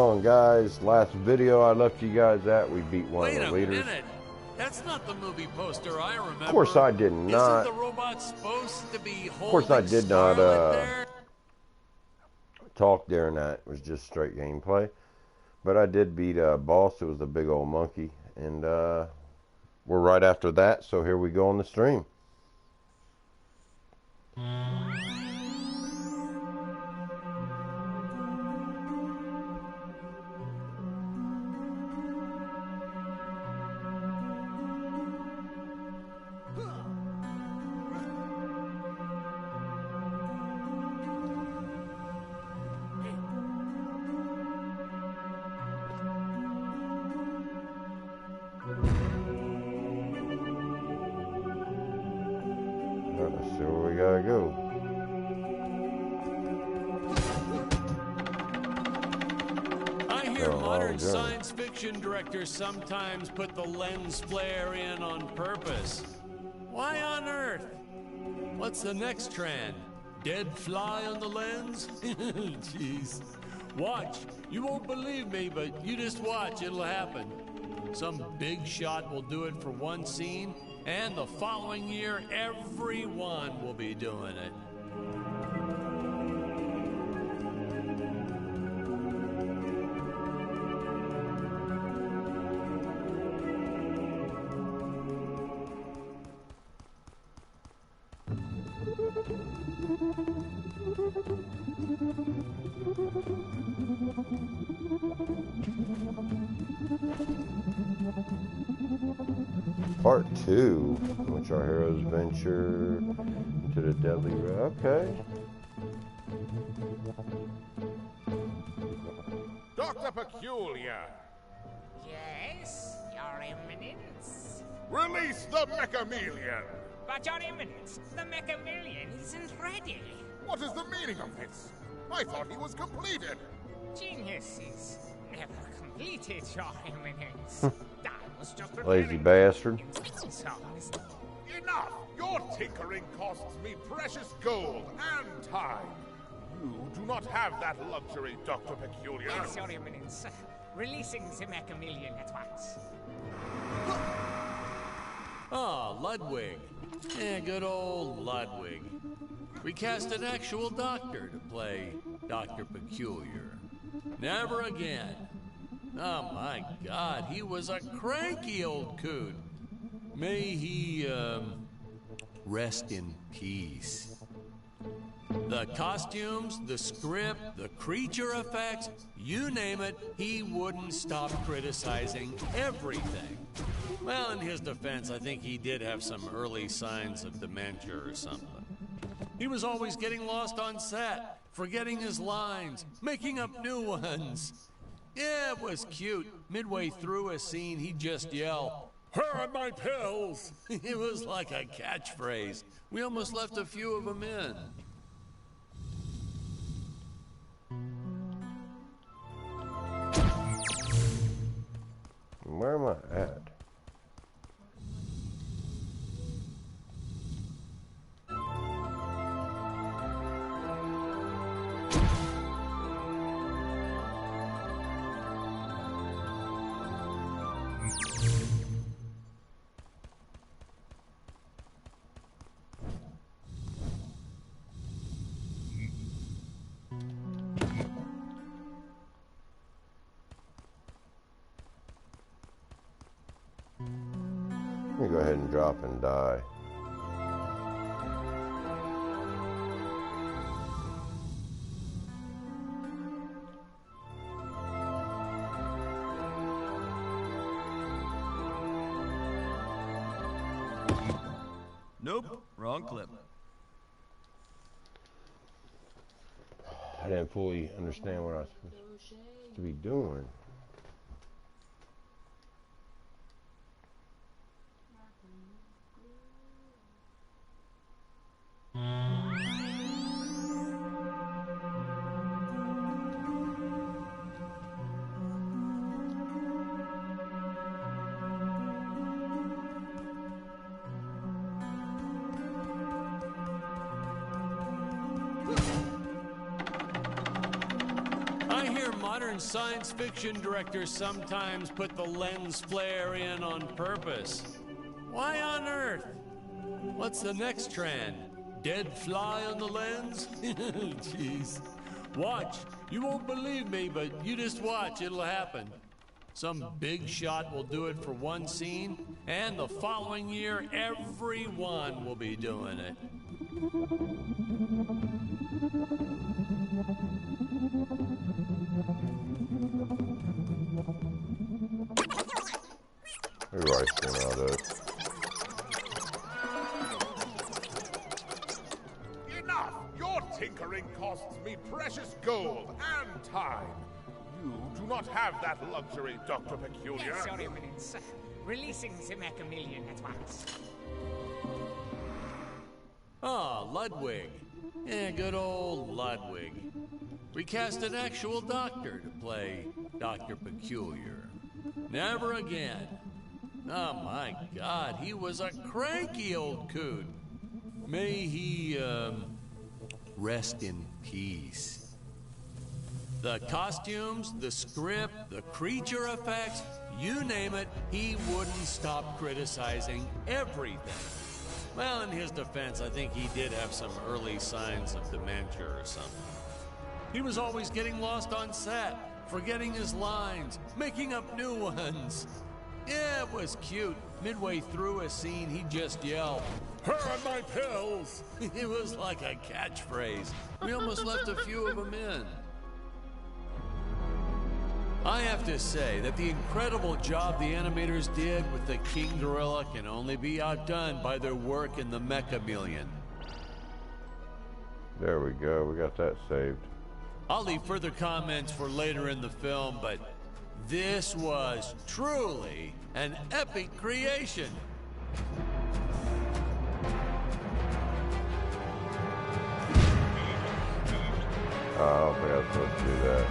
on, guys? Last video I left you guys at, we beat one of the leaders. Wait a minute. That's not the movie poster I remember. Of course I did not. Isn't the robot supposed to be holding Of course I did not there? talk during that. It was just straight gameplay. But I did beat a boss. It was a big old monkey. And we're right after that, so here we go on the stream. Let's see where we gotta go. I hear modern science fiction directors sometimes put the lens flare in on purpose. Why on earth? What's the next trend? Dead fly on the lens? Jeez. Watch. You won't believe me, but you just watch. It'll happen. Some big shot will do it for one scene, and the following year, everyone will be doing it. Part 2, in which our heroes venture to the deadly road. Okay. Dr. Peculiar! Yes, Your Eminence? Release the Mechameleon! But Your Eminence, the Mechameleon isn't ready. What is the meaning of this? I thought he was completed! Geniuses never completed, Your Eminence. That was just Lazy bastard. Enough! Your tinkering costs me precious gold and time. You do not have that luxury, Dr. Peculiar. Yes, Your Eminence. Releasing the Mechameleon at once. Ah, Ludwig. Yeah, good old Ludwig. We cast an actual doctor to play Dr. Peculiar. Never again. Oh my God, he was a cranky old coot. May he, rest in peace. The costumes, the script, the creature effects, you name it, he wouldn't stop criticizing everything. Well, in his defense, I think he did have some early signs of dementia or something. He was always getting lost on set, forgetting his lines, making up new ones. Yeah, it was cute. Midway through a scene, he'd just yell, "Where are my pills?" It was like a catchphrase. We almost left a few of them in. Where am I at? Let me go ahead and drop and die. Nope, wrong clip. I didn't fully understand what I was supposed to be doing. Modern science fiction directors sometimes put the lens flare in on purpose. Why on earth? What's the next trend? Dead fly on the lens? Jeez. Watch. You won't believe me, but you just watch. It'll happen. Some big shot will do it for one scene, and the following year, everyone will be doing it. Right out of Enough! Your tinkering costs me precious gold and time. You do not have that luxury, Dr. Peculiar. Yes, Your Eminence. Releasing the Mechamillion at once. Ah, Ludwig. Yeah, good old Ludwig. We cast an actual doctor to play Dr. Peculiar. Never again. Oh my God, he was a cranky old coot. May he, rest in peace. The costumes, the script, the creature effects, you name it, he wouldn't stop criticizing everything. Well, in his defense, I think he did have some early signs of dementia or something. He was always getting lost on set, forgetting his lines, making up new ones. Yeah, it was cute. Midway through a scene, he'd just yell, "Here are my pills!" It was like a catchphrase. We almost left a few of them in. I have to say that the incredible job the animators did with the King Gorilla can only be outdone by their work in the Mechamillion. There we go. We got that saved. I'll leave further comments for later in the film, but this was truly an epic creation. I don't think I was supposed to do that.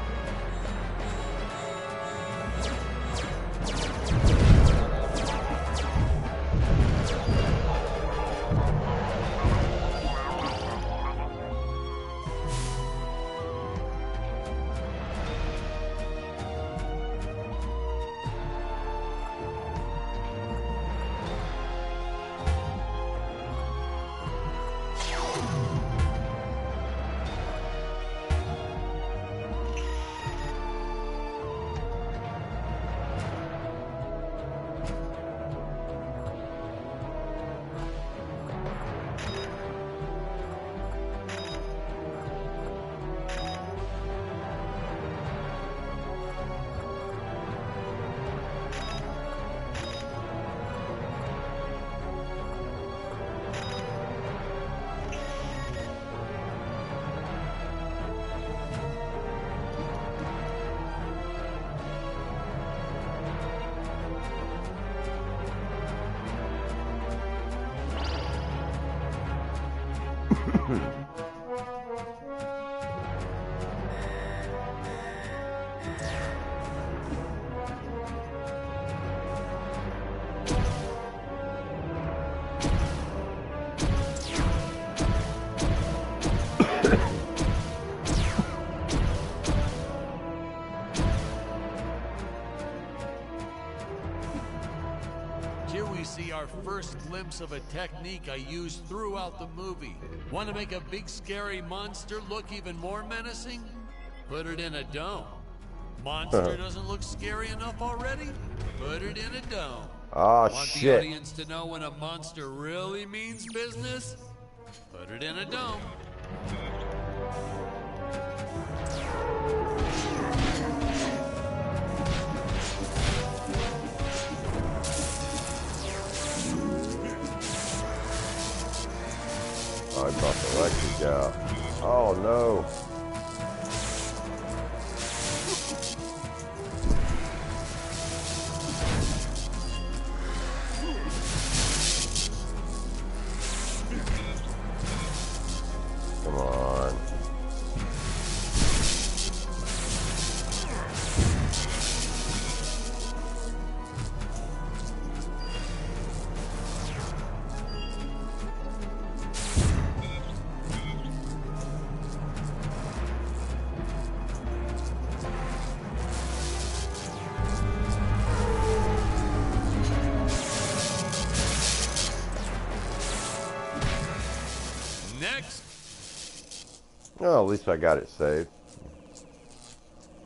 Here we see our first glimpse of a technique I used throughout the movie. Want to make a big scary monster look even more menacing? Put it in a dome. Monster doesn't look scary enough already? Put it in a dome. Oh, Want shit. the audience to know when a monster really means business? Put it in a dome. Oh, I brought the electric out. Oh, no. Come on. Well, at least I got it saved.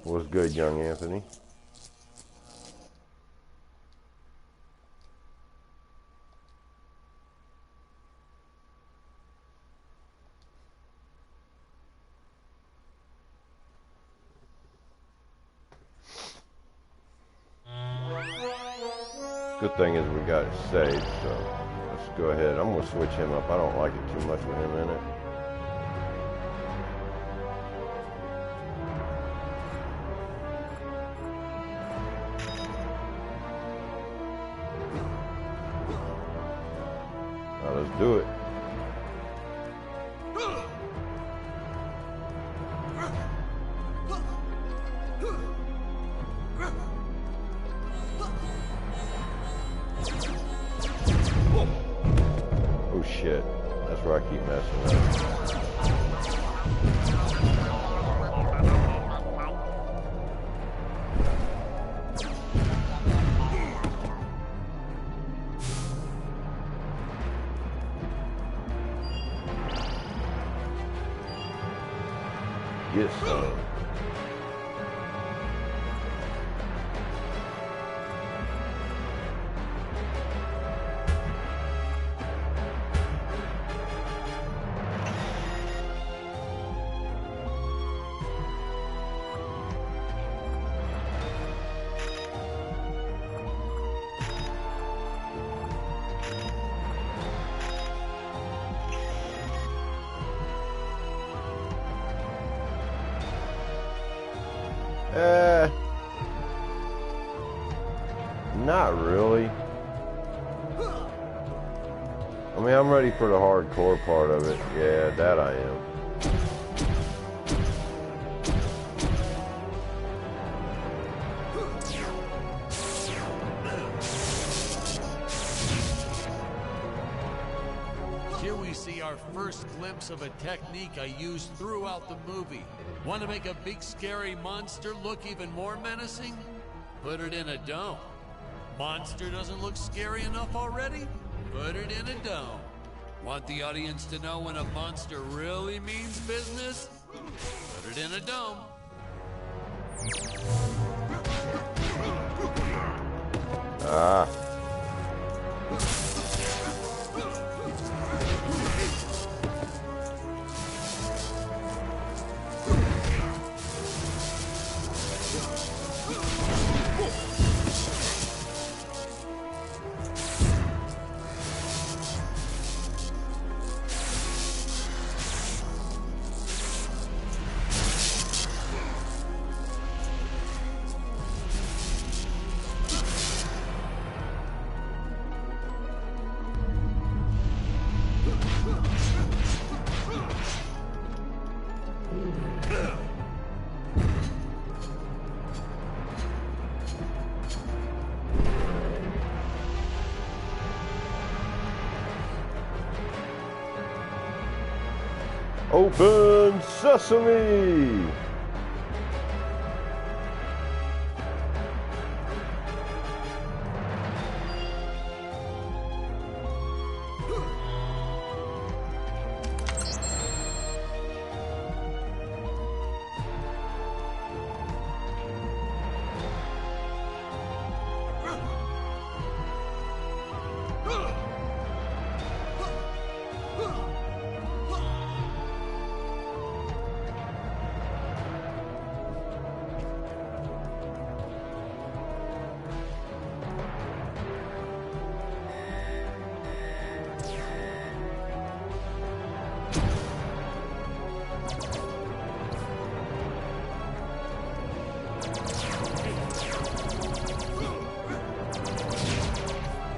Was good, young Anthony. Good thing is we got it saved, so let's go ahead. I'm going to switch him up. I don't like it too much with him in it. Now let's do it. Oh shit, that's where I keep messing up. Get some. Not really. I mean, I'm ready for the hardcore part of it. Yeah, that I am. Here we see our first glimpse of a technique I used throughout the movie. Want to make a big scary monster look even more menacing? Put it in a dome. Monster doesn't look scary enough already? Put it in a dome. Want the audience to know when a monster really means business? Put it in a dome. Ah. Open Sesame!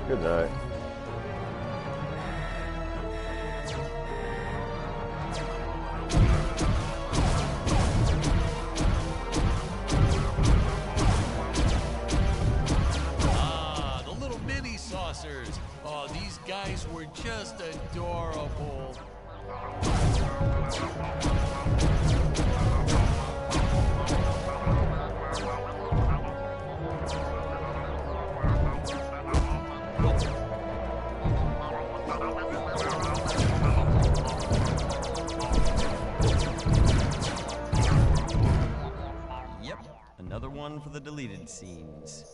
Good night. Ah, the little mini saucers. Oh, these guys were just adorable. another one for the deleted scenes.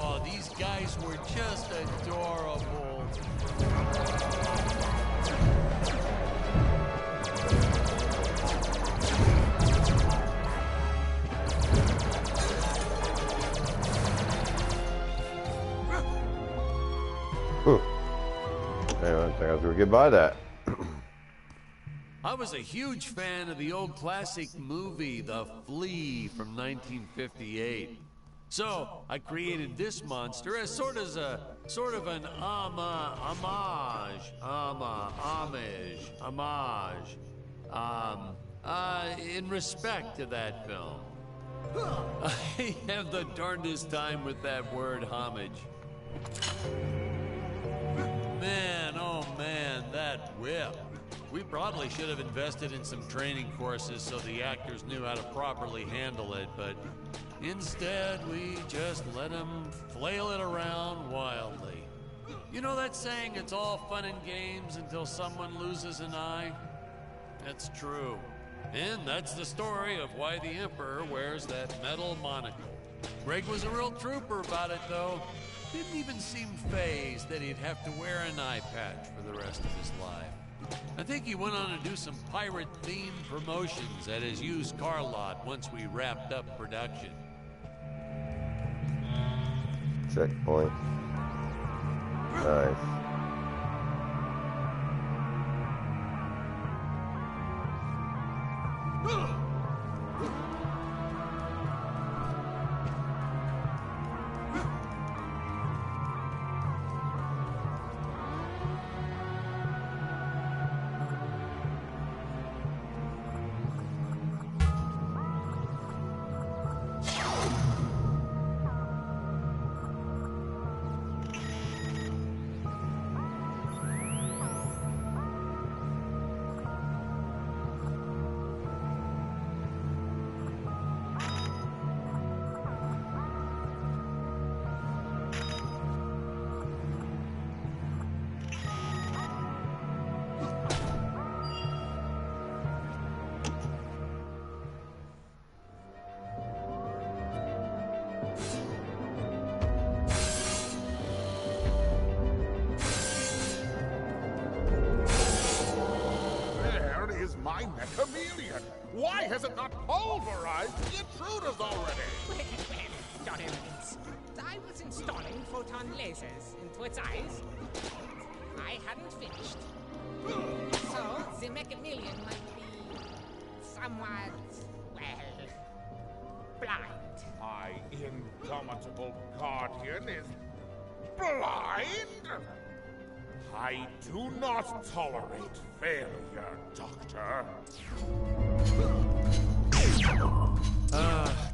Oh, these guys were just adorable. I think I was gonna get by that. I was a huge fan of the old classic movie, The Flea, from 1958. So I created this monster as sort of an homage, in respect to that film. I have the darndest time with that word homage. Man, oh man, that whip. We probably should have invested in some training courses so the actors knew how to properly handle it, but instead we just let them flail it around wildly. You know that saying, it's all fun and games until someone loses an eye? That's true. And that's the story of why the Emperor wears that metal monocle. Greg was a real trooper about it, though. Didn't even seem fazed that he'd have to wear an eye patch for the rest of his life. I think he went on to do some pirate-themed promotions at his used car lot once we wrapped up production. Checkpoint. Nice. My Mechameleon! Why has it not pulverized the intruders already? Well, Dr. Evans, I was installing photon lasers into its eyes. I hadn't finished. So, the Mechameleon might be somewhat, well, blind. My indomitable guardian is blind? I do not tolerate failure, Doctor.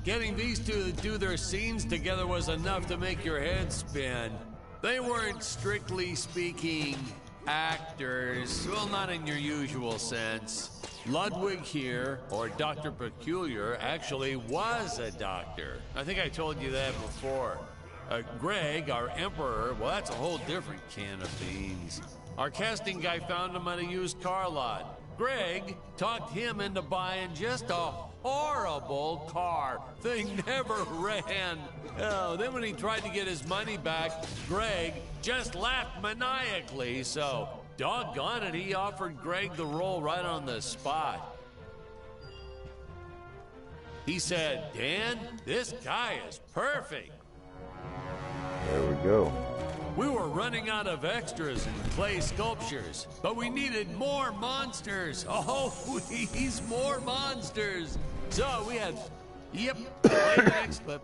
Getting these two to do their scenes together was enough to make your head spin. They weren't, strictly speaking, actors. Well, not in your usual sense. Ludwig here, or Dr. Peculiar, actually was a doctor. I think I told you that before. Greg, our Emperor, well, that's a whole different can of beans. Our casting guy found him at a used car lot. Greg talked him into buying just a horrible car. Thing never ran. Oh, then when he tried to get his money back, Greg just laughed maniacally. So Doggone it, he offered Greg the role right on the spot. He said, Dan, this guy is perfect. There we go. We were running out of extras and clay sculptures, but we needed more monsters. Oh, please, more monsters. So we had, yep, play the next clip.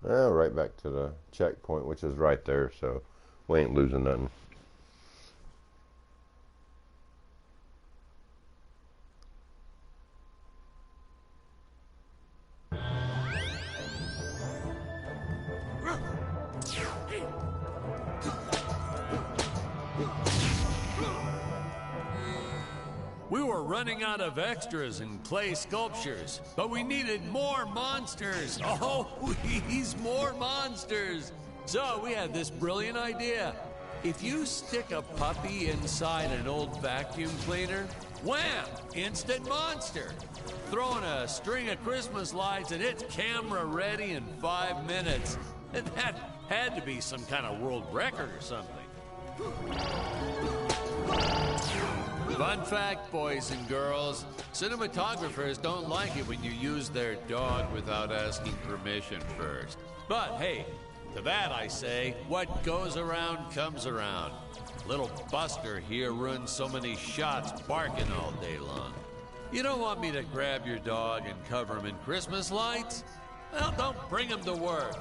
Well, right back to the checkpoint, which is right there, so we ain't losing nothing. We were running out of extras and clay sculptures, but we needed more monsters. Oh, please, more monsters. So we had this brilliant idea. If you stick a puppy inside an old vacuum cleaner, wham, instant monster. Throw in a string of Christmas lights and it's camera ready in 5 minutes. And that had to be some kind of world record or something. Fun fact, boys and girls, cinematographers don't like it when you use their dog without asking permission first. But hey, to that I say, what goes around comes around. Little Buster here ruins so many shots barking all day long. You don't want me to grab your dog and cover him in Christmas lights? Well, don't bring him to work.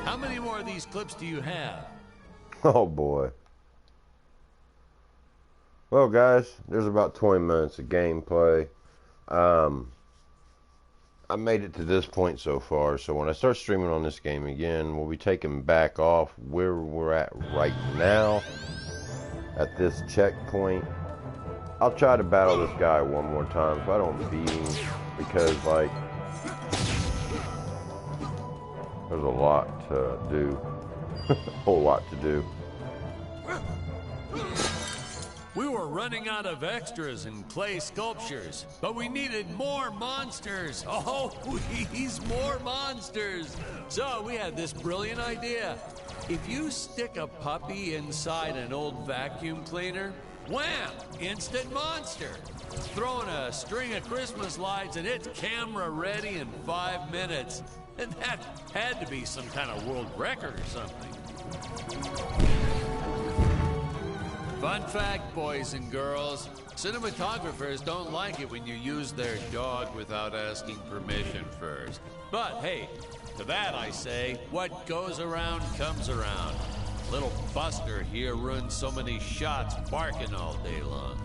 How many more of these clips do you have? Oh boy. Well guys, there's about 20 minutes of gameplay. I made it to this point so far, so when I start streaming on this game again, we'll be taking back off where we're at right now at this checkpoint. I'll try to battle this guy one more time if I don't beat him, because like there's a lot to do. A whole lot to do. We were running out of extras and clay sculptures, but we needed more monsters. Oh, please, more monsters. So we had this brilliant idea. If you stick a puppy inside an old vacuum cleaner, wham, instant monster. Throw in a string of Christmas lights and it's camera ready in 5 minutes. And that had to be some kind of world record or something. Fun fact, boys and girls, cinematographers don't like it when you use their dog without asking permission first. But hey, to that I say, what goes around comes around. Little Buster here ruins so many shots barking all day long.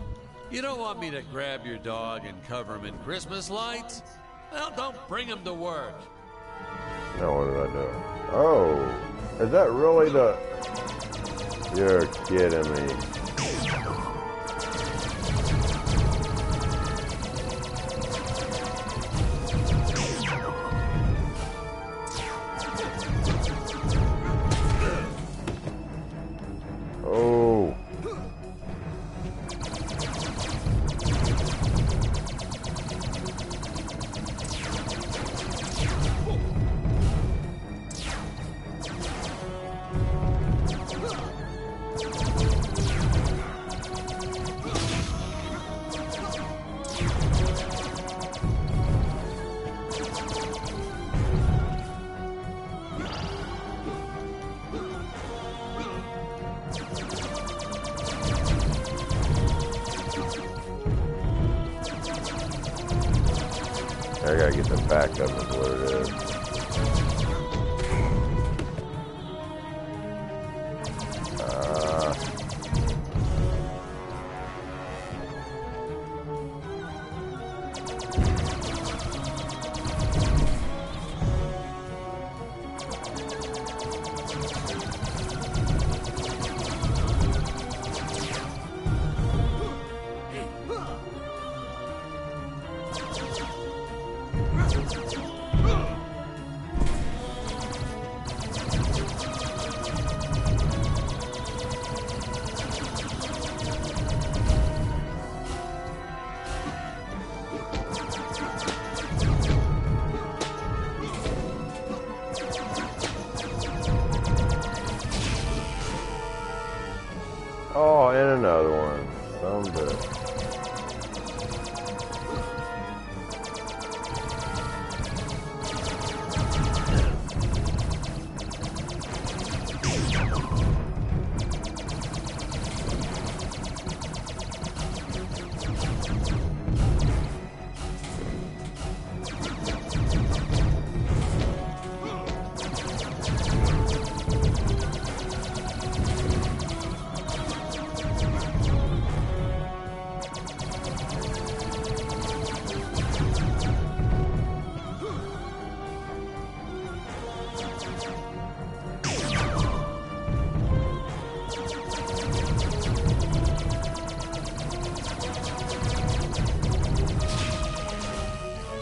You don't want me to grab your dog and cover him in Christmas lights? Well, don't bring him to work. Now what did I do? Oh, is that really the... You're kidding me. Oh. I gotta get the back up is what it is. another one. Some bitch.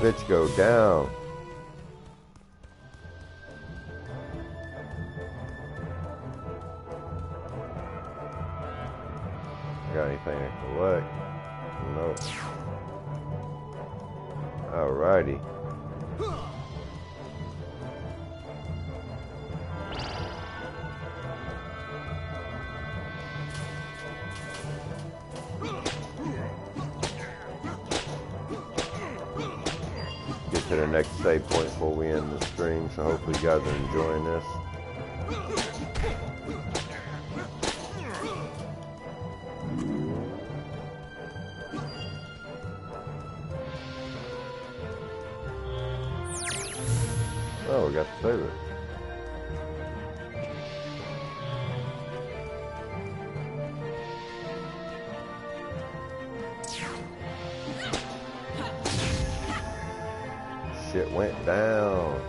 Bitch, go down. Got anything to collect? Nope. Alrighty. Get to the next save point before we end the stream, so hopefully you guys are enjoying this. Oh, we got to save it. Shit went down.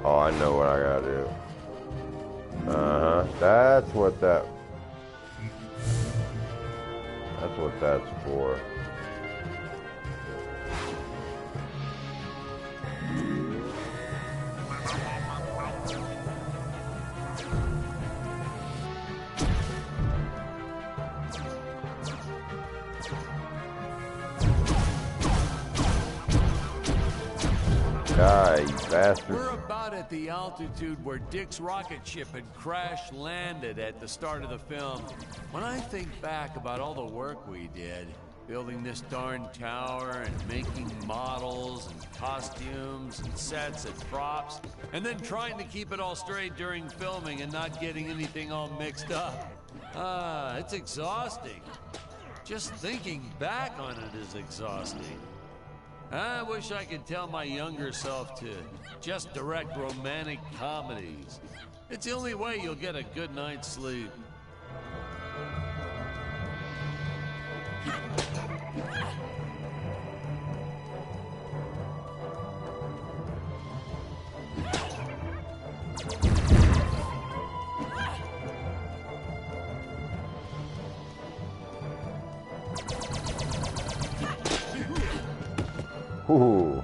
Oh, I know what I gotta do. That's what that's for. Die, you bastard. We're about at the altitude where Dick's rocket ship had crash landed at the start of the film. When I think back about all the work we did, building this darn tower and making models and costumes and sets and props, and then trying to keep it all straight during filming and not getting anything all mixed up. It's exhausting. Just thinking back on it is exhausting. I wish I could tell my younger self to just direct romantic comedies. It's the only way you'll get a good night's sleep. Ooh.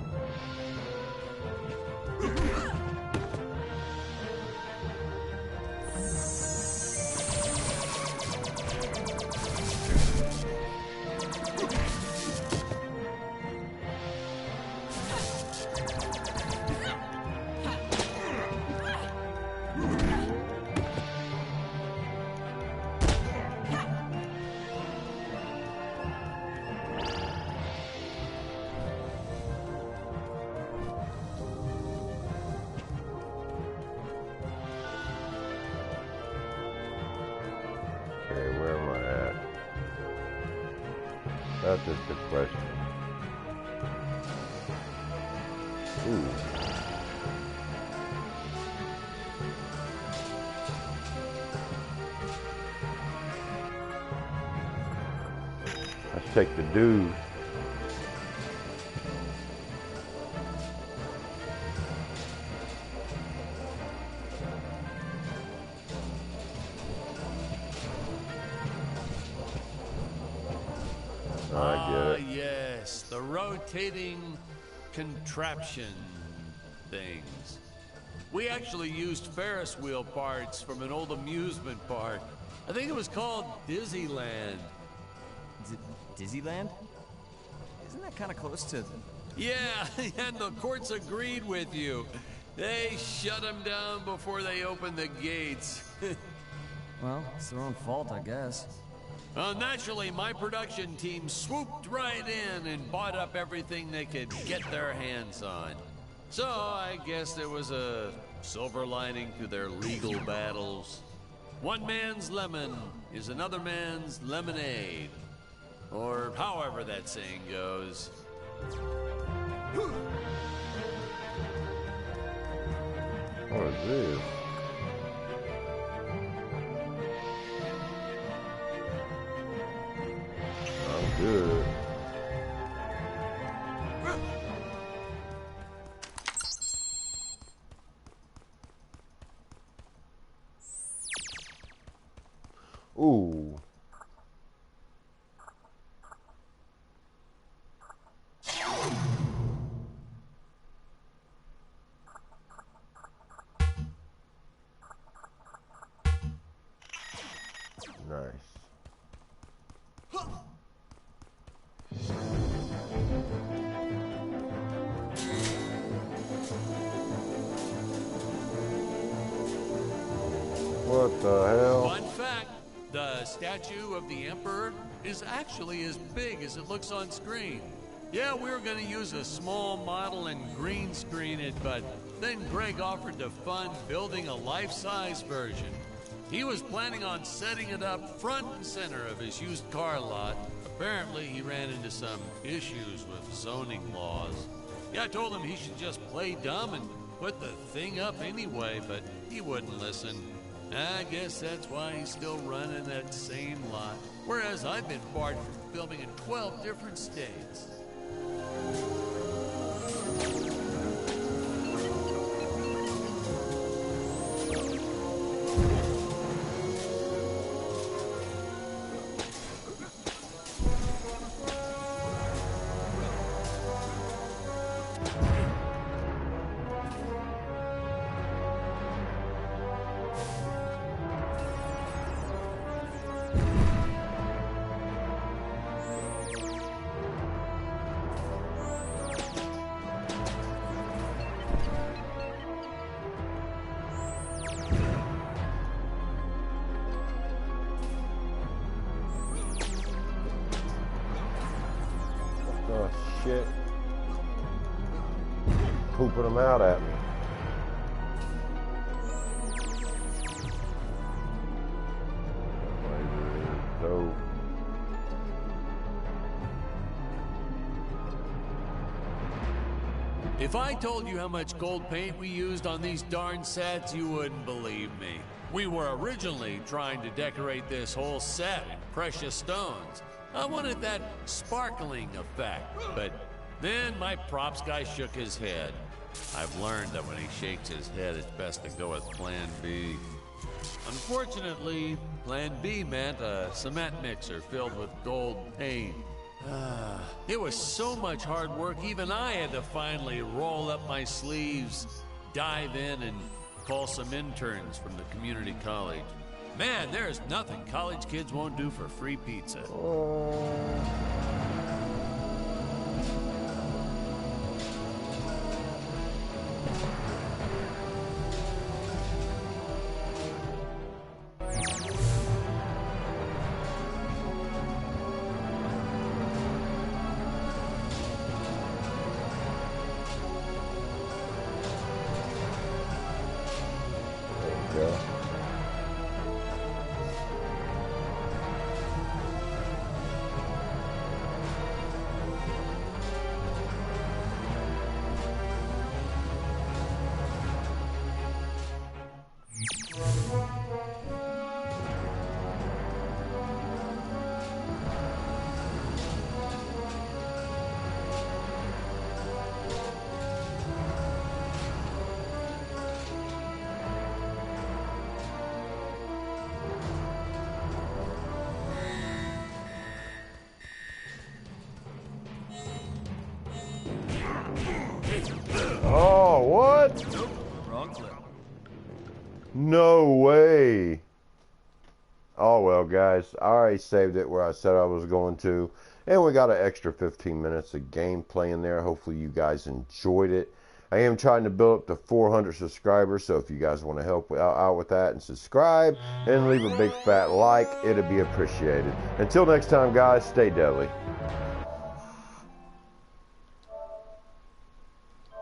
Okay, where am I at? That's just a question. Ooh. Let's take the dude. Yes, the rotating contraption things. We actually used Ferris wheel parts from an old amusement park. I think it was called Dizzyland. Disneyland? Isn't that kind of close to Yeah, and the courts agreed with you. They shut him down before they opened the gates. Well, it's their own fault, I guess. Naturally, my production team swooped right in and bought up everything they could get their hands on. So, I guess there was a silver lining to their legal battles. One man's lemon is another man's lemonade. Or however that saying goes. What is this? I'm good. Ooh. Nice. What the hell? Fun fact, the statue of the Emperor is actually as big as it looks on screen. Yeah, we were going to use a small model and green screen it, but then Greg offered to fund building a life-size version. He was planning on setting it up front and center of his used car lot. Apparently, he ran into some issues with zoning laws. Yeah, I told him he should just play dumb and put the thing up anyway, but he wouldn't listen. I guess that's why he's still running that same lot. Whereas I've been barred from filming in 12 different states. Oh shit. Pooping them out at me. Dope. If I told you how much gold paint we used on these darn sets, you wouldn't believe me. We were originally trying to decorate this whole set in precious stones. I wanted that sparkling effect, but then my props guy shook his head. I've learned that when he shakes his head, it's best to go with Plan B. Unfortunately, Plan B meant a cement mixer filled with gold paint. It was so much hard work, even I had to finally roll up my sleeves, dive in, and call some interns from the community college. Man, there's nothing college kids won't do for free pizza. Okay. Oh, what? Nope, wrong clip. No way. Oh well, guys, I already saved it where I said I was going to, And we got an extra 15 minutes of gameplay in there. Hopefully you guys enjoyed it. I am trying to build up to 400 subscribers, so if you guys want to help out with that and subscribe and leave a big fat like, it'd be appreciated. Until next time, guys, stay deadly.